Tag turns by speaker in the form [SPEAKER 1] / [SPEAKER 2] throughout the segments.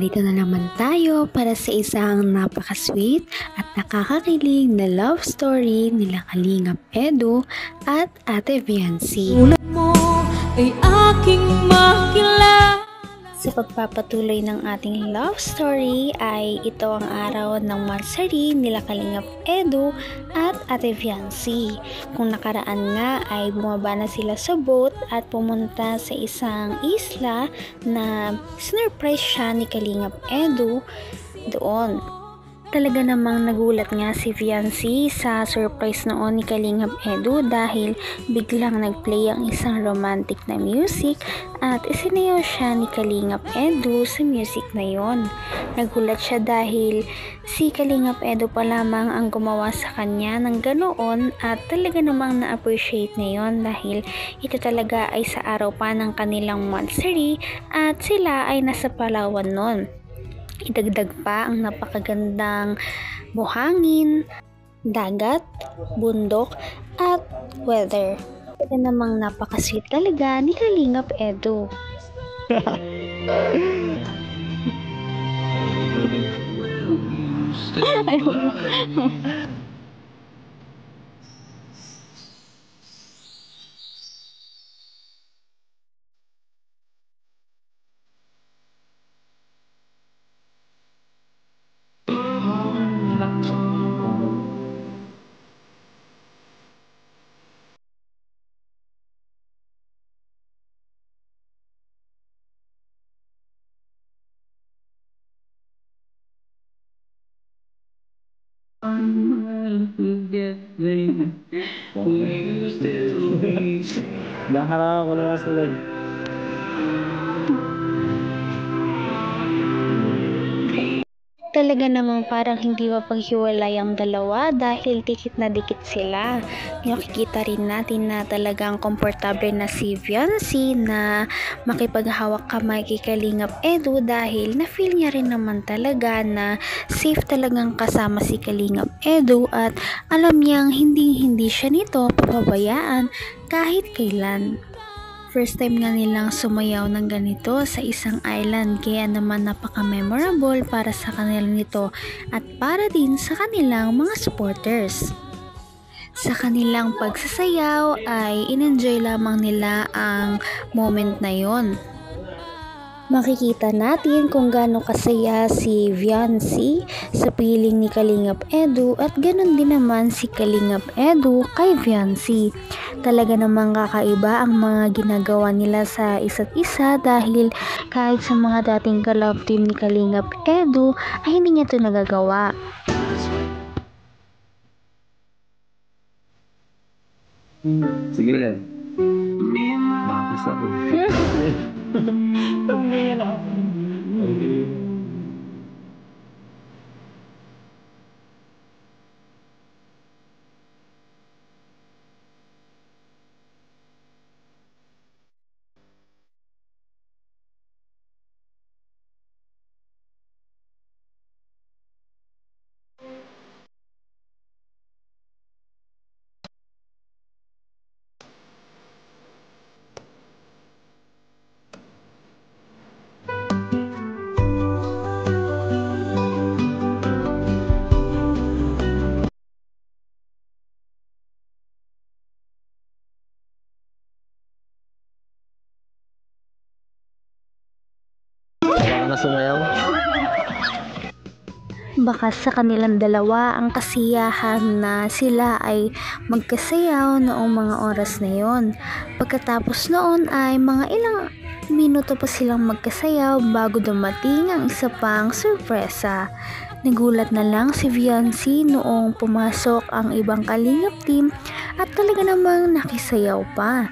[SPEAKER 1] Narito na naman tayo para sa isang napaka-sweet at nakakakilig na love story nila Kalingap Edu at Ate Viancy.
[SPEAKER 2] Tulad mo ay aking makilala.
[SPEAKER 1] Sa pagpapatuloy ng ating love story ay ito ang araw ng mansari nila Kalingap Edu at Ate Viancy. Kung nakaraan nga ay bumaba na sila sa boat at pumunta sa isang isla na sinurprise siya ni Kalingap Edu doon. Talaga namang nagulat nga si Viancy sa surprise noon ni Kalingap Edu dahil biglang nagplay ang isang romantic na music at isinayaw siya ni Kalingap Edu sa music na yon. Nagulat siya dahil si Kalingap Edu pa lamang ang gumawa sa kanya ng ganoon at talaga namang na-appreciate niya yon dahil ito talaga ay sa araw pa ng kanilang monthsary at sila ay nasa Palawan noon. Idagdag pa ang napakagandang buhangin, dagat, bundok, at weather. Ito namang napakasweet talaga ni Kalingap Edu.
[SPEAKER 3] Naharap ko na sila.
[SPEAKER 1] Talaga namang parang hindi mapaghiwalay ang dalawa dahil dikit na dikit sila. Nakikita rin natin na talagang komportable na si Viancy na makipaghawak kamay kay Kalingap Edu dahil na-feel niya rin naman talaga na safe talagang kasama si Kalingap Edu at alam niyang hindi siya nito papabayaan kahit kailan. First time nga nilang sumayaw ng ganito sa isang island kaya naman napaka-memorable para sa kanila nito at para din sa kanilang mga supporters. Sa kanilang pagsasayaw ay in-enjoy lamang nila ang moment na yon. Makikita natin kung gaano kasaya si Viancy sa piling ni Kalingap Edu at ganun din naman si Kalingap Edu kay Viancy. Talaga namang kakaiba ang mga ginagawa nila sa isa't isa dahil kahit sa mga dating ka-love team ni Kalingap Edu ay hindi niya ito nagagawa.
[SPEAKER 3] Sige lang. Bakit ako? Baka na sumayaw.
[SPEAKER 1] Baka sa kanilang dalawa ang kasiyahan na sila ay magkasayaw noong mga oras na yon. Pagkatapos noon ay mga ilang minuto pa silang magkasayaw bago dumating ang isa pang sorpresa. Nagulat na lang si Viancy noong pumasok ang ibang Kalingap team at talaga namang nakisayaw pa.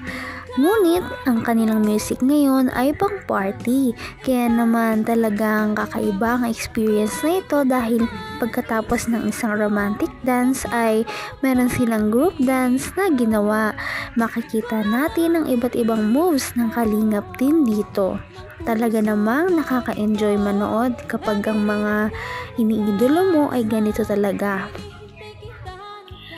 [SPEAKER 1] Ngunit ang kanilang music ngayon ay pang party, kaya naman talagang kakaiba ang experience na ito dahil pagkatapos ng isang romantic dance ay meron silang group dance na ginawa. Makikita natin ang iba't ibang moves ng Kalingap din dito. Talaga namang nakaka-enjoy manood kapag ang mga iniidolo mo ay ganito talaga.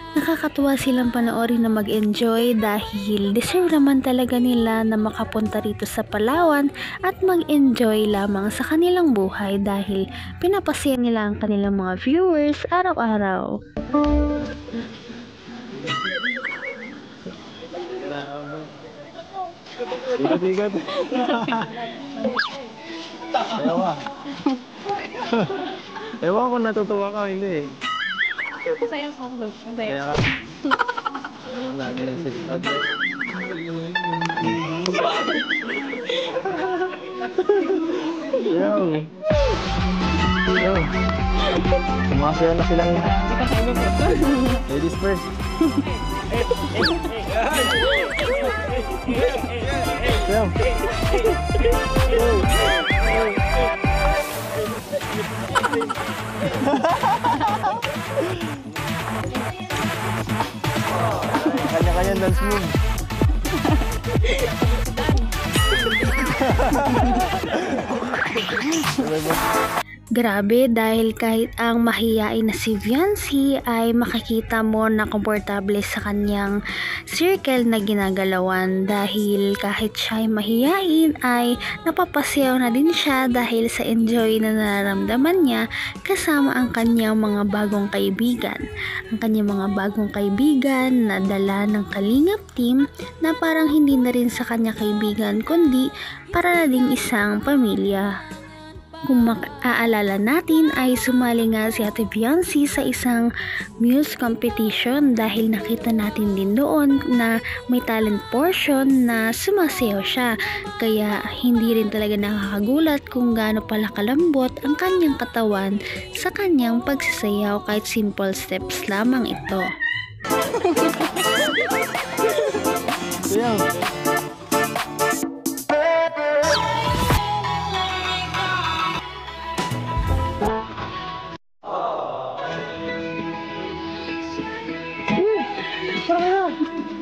[SPEAKER 1] Nakakatuwa silang panoorin na mag-enjoy dahil deserve naman talaga nila na makapunta rito sa Palawan at mag-enjoy lamang sa kanilang buhay dahil pinapasaya nila ang kanilang mga viewers araw-araw.
[SPEAKER 3] Bigat-bigat. Ewan. Ewan ko natutuwa ka, hindi eh.
[SPEAKER 2] Masaya ako. Masaya.
[SPEAKER 3] Kaya ka. Wala din yung sikat. Yo. Yo. Sumasaya na silang ladies first. Yo. Kanya-kanya dance move.
[SPEAKER 1] Grabe dahil kahit ang mahiyain na si Viancy ay makikita mo na komportable sa kanyang circle na ginagalawan dahil kahit siya ay mahiyain ay napapasayaw na din siya dahil sa enjoy na nararamdaman niya kasama ang kanyang mga bagong kaibigan. Ang kanyang mga bagong kaibigan na dala ng Kalingap team na parang hindi na rin sa kanya kaibigan kundi para na ding isang pamilya. Kung maaalala natin ay sumali nga si Ate Viancy sa isang muse competition dahil nakita natin din doon na may talent portion na sumasayaw siya. Kaya hindi rin talaga nakakagulat kung gaano pala kalambot ang kanyang katawan sa kanyang pagsasayaw kahit simple steps lamang ito.
[SPEAKER 3] Yo.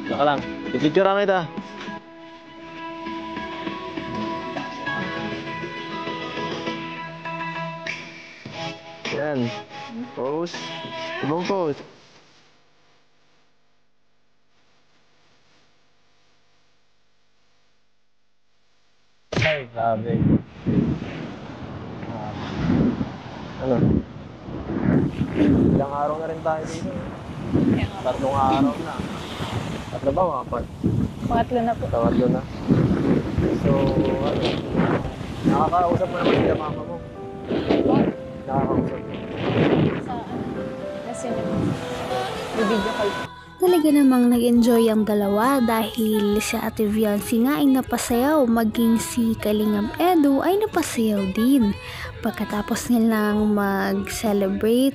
[SPEAKER 3] Saka lang. Pipicture lang kita. Yan. Pose. Ibang pose. Ay, grabe. Ano? Ilang araw na rin tayo dito. Tatlong araw na. Tatlo ba mga apat?
[SPEAKER 2] Pangatlo na po.
[SPEAKER 3] Tatlo na. So, ano? Nakakausap mo naman sila mama mo. Nakakausap mo.
[SPEAKER 2] Sa kasi video call.
[SPEAKER 1] Talaga namang nag-enjoy ang dalawa dahil si Ate Viancy nga ay napasayaw, maging si Kalingap Edu ay napasayaw din. Pagkatapos nilang mag-celebrate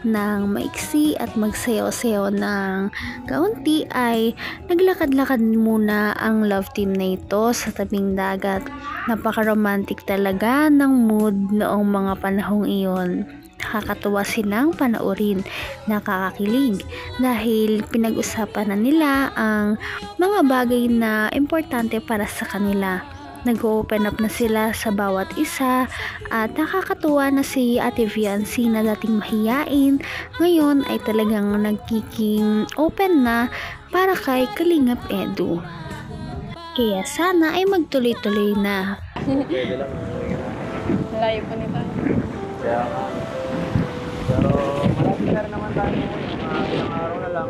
[SPEAKER 1] ng maiksi at magsayaw-sayaw ng kaunti ay naglakad-lakad muna ang love team na ito sa tabing dagat. Napaka-romantic talaga ng mood noong mga panahong iyon. Nakakatuwa silang panoorin, nakakakilig dahil pinag-usapan na nila ang mga bagay na importante para sa kanila. Nag-open up na sila sa bawat isa at nakakatuwa na si Ate Viancy na dating mahiyain, ngayon ay talagang nagkiking open na para kay Kalingap Edu. Kaya sana ay magtuloy-tuloy na.
[SPEAKER 3] Pwede lang.
[SPEAKER 2] Layo po nito.
[SPEAKER 3] Kaya nga. Pero malapit na rin naman tayo ngayon. Ilang araw na lang.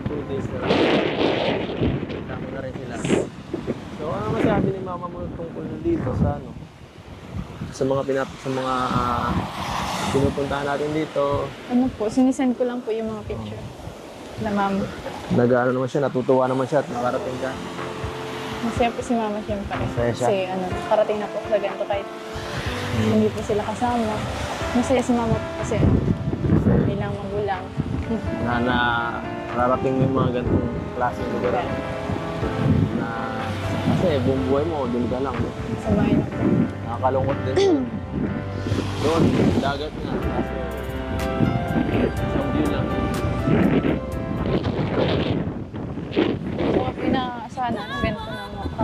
[SPEAKER 3] 2 days na lang. Tama na rin sila. So ano masabi ni mama mo tungkol dito sa ano? Sa mga pinupuntahan natin dito.
[SPEAKER 2] Ano po, sinisend ko lang po yung mga picture na mama.
[SPEAKER 3] Nag-ano naman siya, natutuwa naman siya at nakarating ka.
[SPEAKER 2] Masaya po si mama siyempre.
[SPEAKER 3] Masaya siya.
[SPEAKER 2] Kasi parating na po sa ganito kahit hindi po sila kasama. Masaya si mama po kasi bilang magulang.
[SPEAKER 3] Na nararating mo yung mga ganitong klaseng lugar. Na kasi buong buhay mo, doon ka lang.
[SPEAKER 2] Sa bahay na po.
[SPEAKER 3] Nakakalungkot din. Doon, dagat nga. Kasi isang view lang.
[SPEAKER 2] So, pinaasahan na ng ganito na mga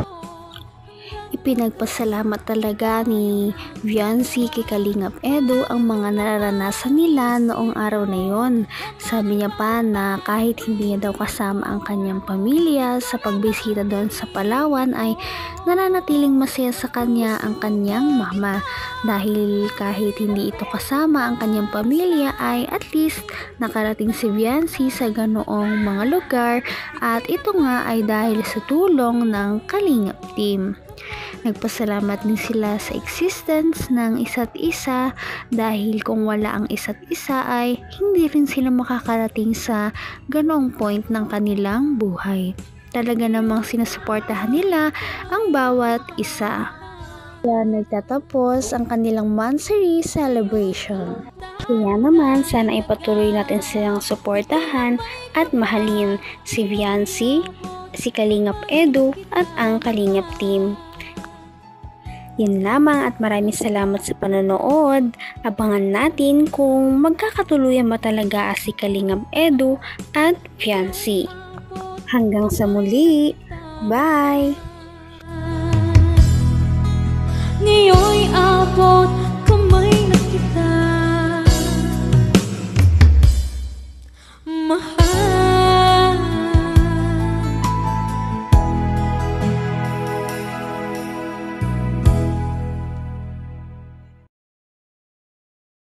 [SPEAKER 1] Ipinagpasalamat talaga ni Viancy kay Kalingap Edu ang mga nararanasan nila noong araw na yon. Sabi niya pa na kahit hindi niya daw kasama ang kanyang pamilya sa pagbisita doon sa Palawan ay nananatiling masaya sa kanya ang kanyang mama. Dahil kahit hindi ito kasama ang kanyang pamilya ay at least nakarating si Viancy sa ganoong mga lugar at ito nga ay dahil sa tulong ng Kalingap team. Nagpasalamat din sila sa existence ng isa't isa dahil kung wala ang isa't isa ay hindi rin sila makakarating sa ganoong point ng kanilang buhay. Talaga namang sinusuportahan nila ang bawat isa. Kaya nagtatapos ang kanilang monthsary celebration. Kaya naman sana ipatuloy natin silang suportahan at mahalin si Viancy, si Kalingap Edu at ang Kalingap team. Yan lamang at maraming salamat sa panonood. Abangan natin kung magkakatuluyan ba talaga si Kalingap Edu at Viancy. Hanggang sa muli. Bye!
[SPEAKER 4] Ngayon'y abot